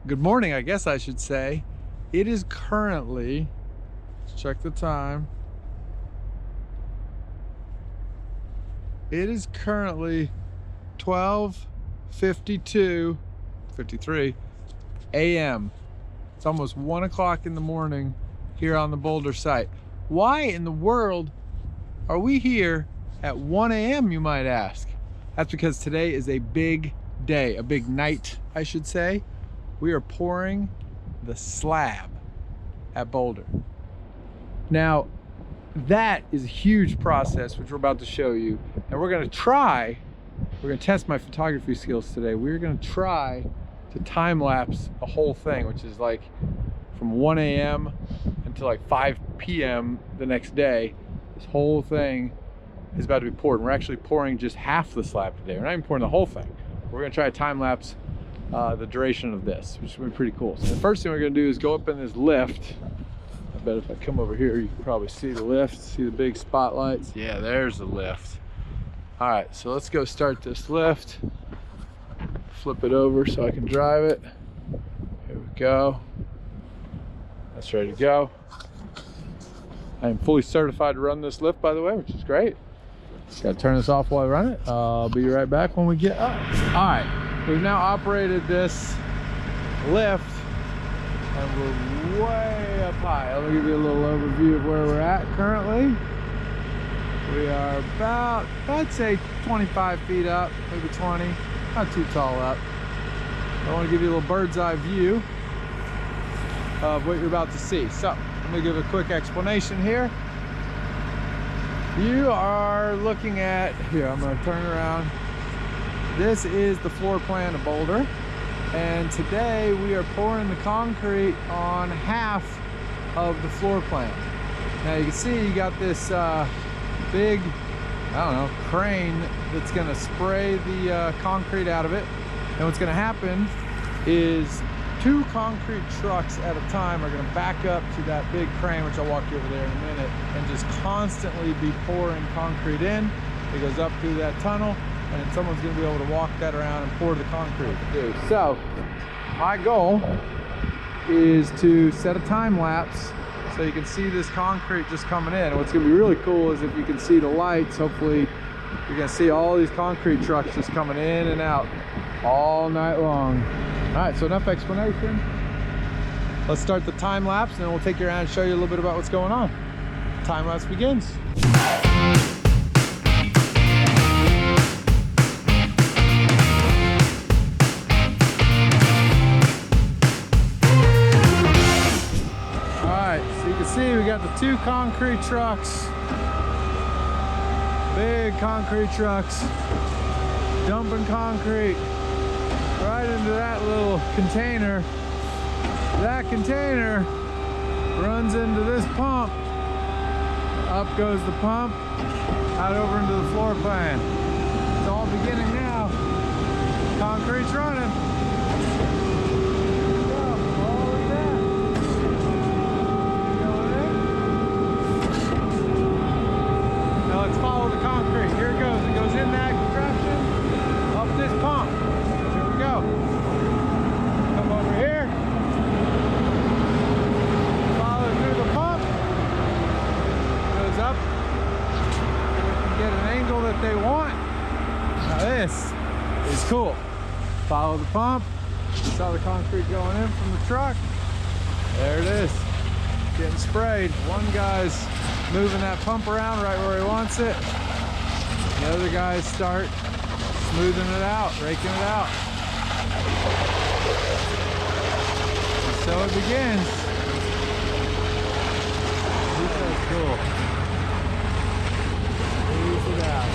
Good morning, I guess I should say. It is currently, let's check the time. It is currently 53 a.m. It's almost 1 o'clock in the morning here on the Boulder site. Why in the world are we here at 1 a.m., you might ask? That's because today is a big day, a big night, I should say. We are pouring the slab at Boulder. Now, that is a huge process, which we're about to show you. And we're gonna test my photography skills today. We're gonna try to time-lapse the whole thing, which is like from 1 a.m. until like 5 p.m. the next day. This whole thing is about to be poured. And we're actually pouring just half the slab today. We're not even pouring the whole thing. We're gonna try to time-lapse the duration of this, which is gonna be pretty cool. So the first thing we're gonna do is go up in this lift. I bet if I come over here, you can probably see the lift, see the big spotlights. Yeah, there's the lift. All right, so let's go start this lift. Flip it over so I can drive it. Here we go. That's ready to go. I am fully certified to run this lift, by the way, which is great. Just gotta turn this off while I run it. I'll be right back when we get up. All right, we've now operated this lift and we're way up high. Let me give you a little overview of where we're at currently. We are about, I'd say 25 feet up, maybe 20, not too tall up. I want to give you a little bird's eye view of what you're about to see. So, let me give a quick explanation here. You are looking at, here, I'm going to turn around. This is the floor plan of Boulder. And today we are pouring the concrete on half of the floor plan. Now you can see you got this big, I don't know, crane that's gonna spray the concrete out of it. And what's gonna happen is 2 concrete trucks at a time are gonna back up to that big crane, which I'll walk you over there in a minute, and just constantly be pouring concrete in. It goes up through that tunnel, and then someone's gonna be able to walk that around and pour the concrete. So, my goal is to set a time lapse so you can see this concrete just coming in. And what's gonna be really cool is if you can see the lights, hopefully you're gonna see all these concrete trucks just coming in and out all night long. All right, so enough explanation. Let's start the time lapse and then we'll take you around and show you a little bit about what's going on. Time lapse begins. See, we got the 2 concrete trucks, big concrete trucks, dumping concrete right into that little container. That container runs into this pump. Up goes the pump, out over into the floor plan. It's all beginning now. Concrete's running. Follow the concrete. Here it goes. It goes in that direction, up this pump. Here we go. Come over here. Follow through the pump. Goes up. We can get an angle that they want. Now this is cool. Follow the pump. You saw the concrete going in from the truck. There it is. Getting sprayed. One guy's moving that pump around right where he wants it. The other guys start smoothing it out, raking it out. And so it begins. That's cool. Smooth it out.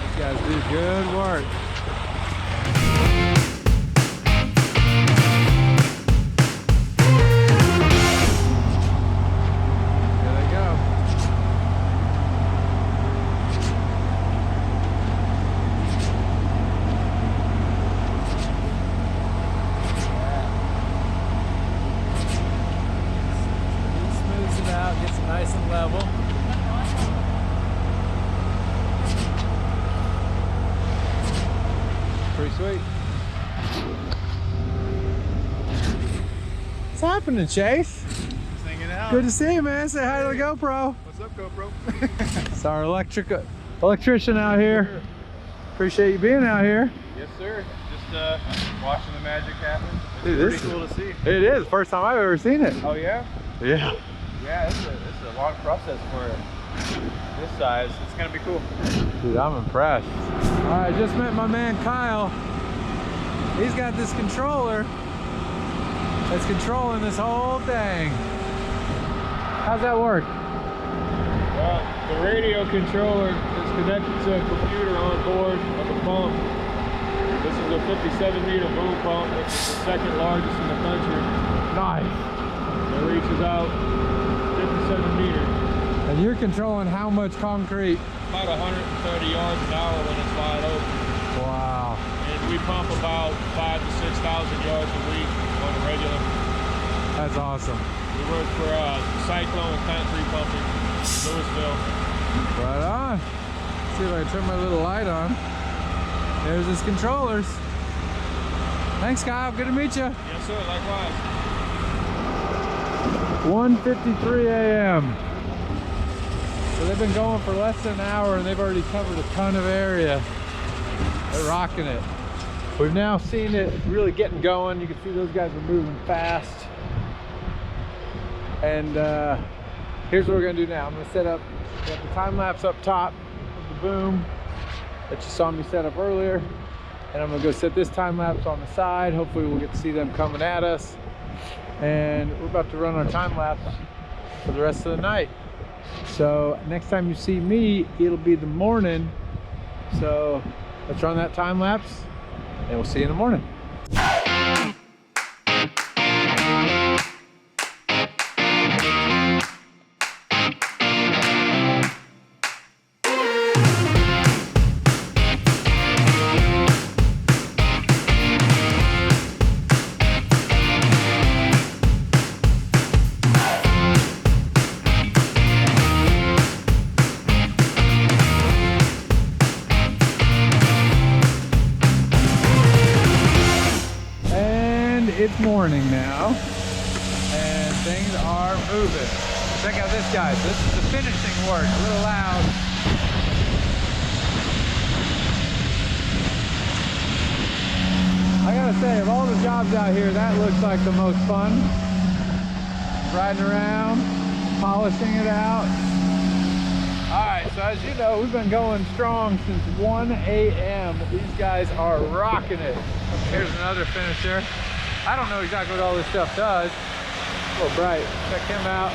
These guys do good work. Nice and level. Pretty sweet. What's happening, Chase? Just hanging out. Good to see you, man. Say hi to the GoPro. What's up, GoPro? It's our electrician out here. Sure. Appreciate you being out here. Yes, sir. Just watching the magic happen. It's Dude, pretty this cool to see. It is. First time I've ever seen it. Oh, yeah? Yeah. Yeah, it's a long process for this size. It's going to be cool. Dude, I'm impressed. All right, just met my man Kyle. He's got this controller that's controlling this whole thing. How's that work? Well, the radio controller is connected to a computer on board of the pump. This is a 57-meter boom pump, which is the second largest in the country. Nice. It reaches out 57 meters. And you're controlling how much concrete? About 130 yards an hour when it's wide open. Wow. And we pump about 5,000 to 6,000 yards a week on a regular. That's awesome. We work for Cyclone Concrete Pumping in Louisville. Right on. See if I can turn my little light on. There's his controllers. Thanks, Kyle. Good to meet you. Yes, sir. Likewise. 1:53 a.m. So they've been going for less than an hour and they've already covered a ton of area. They're rocking it. We've now seen it really getting going. You can see those guys are moving fast. And here's what we're gonna do now. I'm gonna set up, we got the time lapse up top of the boom that you saw me set up earlier. And I'm gonna go set this time lapse on the side. Hopefully we'll get to see them coming at us. And we're about to run our time lapse for the rest of the night. So next time you see me, it'll be the morning. So let's run that time lapse and we'll see you in the morning. It's morning now and things are moving. Check out this, guys. This is the finishing work. A little loud. I gotta say, of all the jobs out here, that looks like the most fun. Riding around, polishing it out. All right, so as you know, we've been going strong since 1 a.m. These guys are rocking it. Here's another finisher. I don't know exactly what all this stuff does. A little bright. Check him out.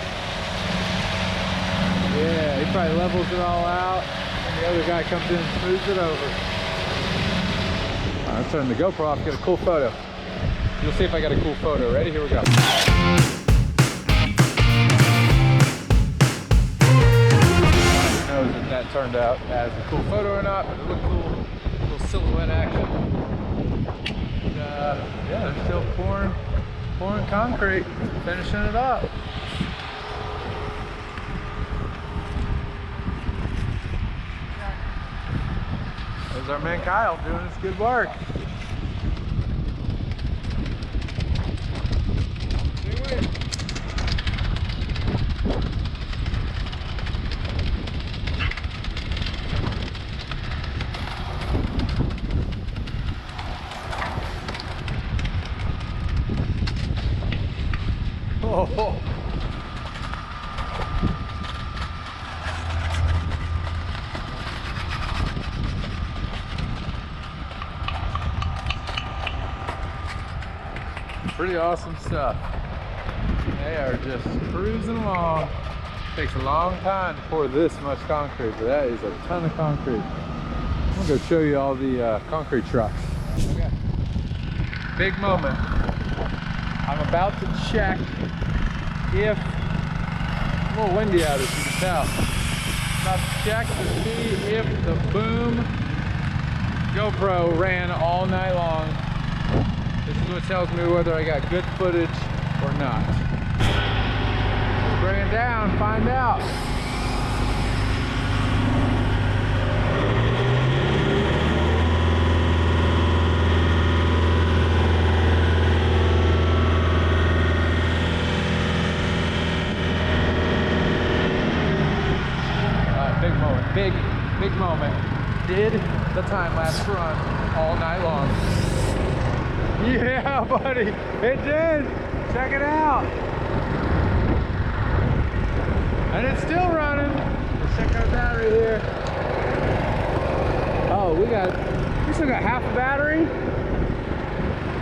Yeah, he probably levels it all out. And the other guy comes in and smooths it over. I'll turn the GoPro off, get a cool photo. You'll see if I got a cool photo. Ready? Here we go. Who knows if that turned out as a cool photo or not, but it looked cool. A little silhouette action. Yeah, they're still pouring concrete, finishing it up. There's our man Kyle doing his good work. Oh. Pretty awesome stuff. They are just cruising along. Takes a long time to pour this much concrete, but that is a ton of concrete. I'm gonna go show you all the concrete trucks. Okay. Big moment. I'm about to check if, it's a little windy out as you can tell. About to check to see if the boom GoPro ran all night long. This is what tells me whether I got good footage or not. We'll bring it down, find out. did the time-lapse run all night long. Yeah, buddy, it did. Check it out. And it's still running. Let's check our battery here. Oh, we still got half a battery.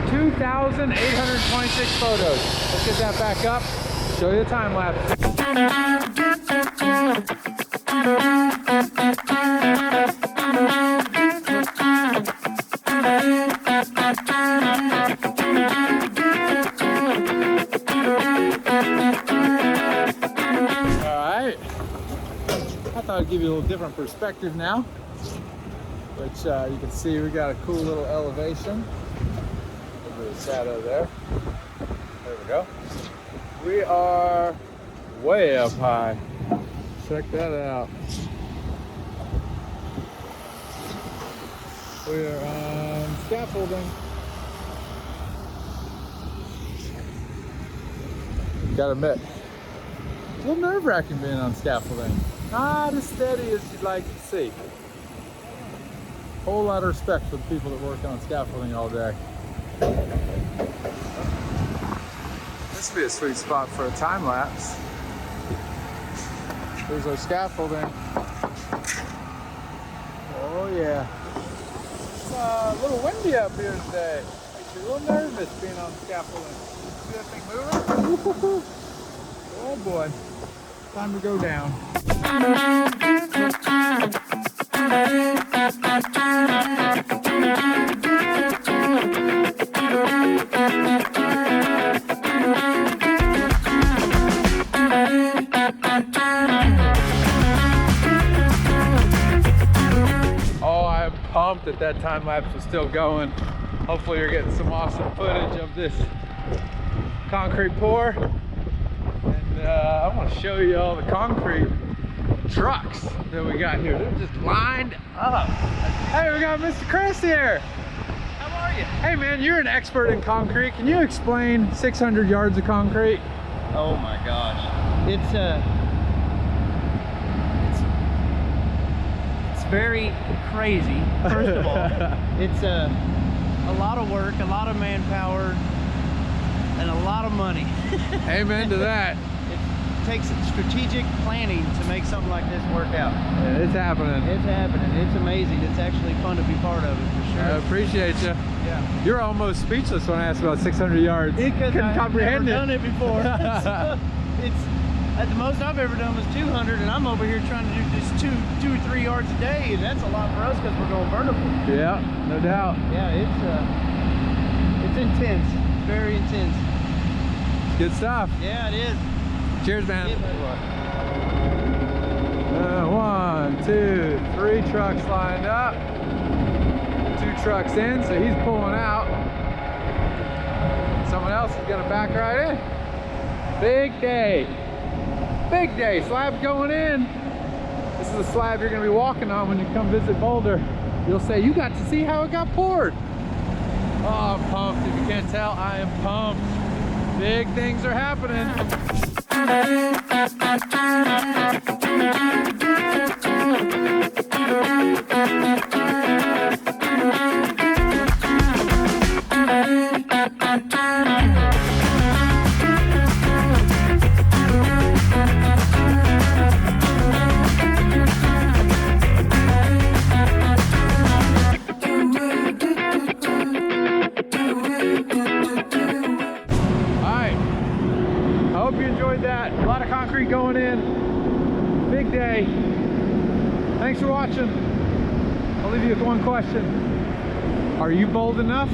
2,826 photos. Let's get that back up. Show you the time lapse. Alright. I thought I'd give you a little different perspective now. Which you can see we got a cool little elevation. Over the shadow there. There we go. We are way up high. Check that out. We are on scaffolding. Gotta admit, a little nerve-wracking being on scaffolding. Not as steady as you'd like to see. Whole lot of respect for the people that work on scaffolding all day. This would be a sweet spot for a time lapse. There's our scaffolding. Oh yeah. It's a little windy up here today. Makes you a little nervous being on scaffolding. See that thing moving? Oh boy. Time to go down. Oh, I am pumped that that time lapse was still going. Hopefully you're getting some awesome footage of this concrete pour. And I want to show you all the concrete trucks that we got here. They're just lined up. Hey, we got Mr. Chris here. How are you? Hey man, you're an expert in concrete. Can you explain 600 yards of concrete? Oh my gosh. It's very crazy. First of all, it's a lot of work, a lot of manpower, and a lot of money. Amen to that. It takes strategic planning to make something like this work out. Yeah, it's happening. It's happening. It's amazing. It's actually fun to be part of it, for sure. I appreciate you. Yeah. You're almost speechless when I asked about 600 yards. Because Couldn't I've comprehend never it. done it before. So it's at the most I've ever done was 200, and I'm over here trying to do just two or 3 yards a day, and that's a lot for us because we're going vertical. Yeah, no doubt. Yeah, it's intense. It's very intense. Good stuff. Yeah, it is. Cheers, man. Yeah, buddy. 1, 2, 3 trucks lined up. 2 trucks in, so he's pulling out. Someone else is gonna back right in. Big day. Big day. Slab going in. This is the slab you're gonna be walking on when you come visit Boulder. You'll say, you got to see how it got poured. Oh, I'm pumped. If you can't tell, I am pumped. Big things are happening. That. A lot of concrete going in. Big day. Thanks for watching. I'll leave you with one question. Are you bold enough?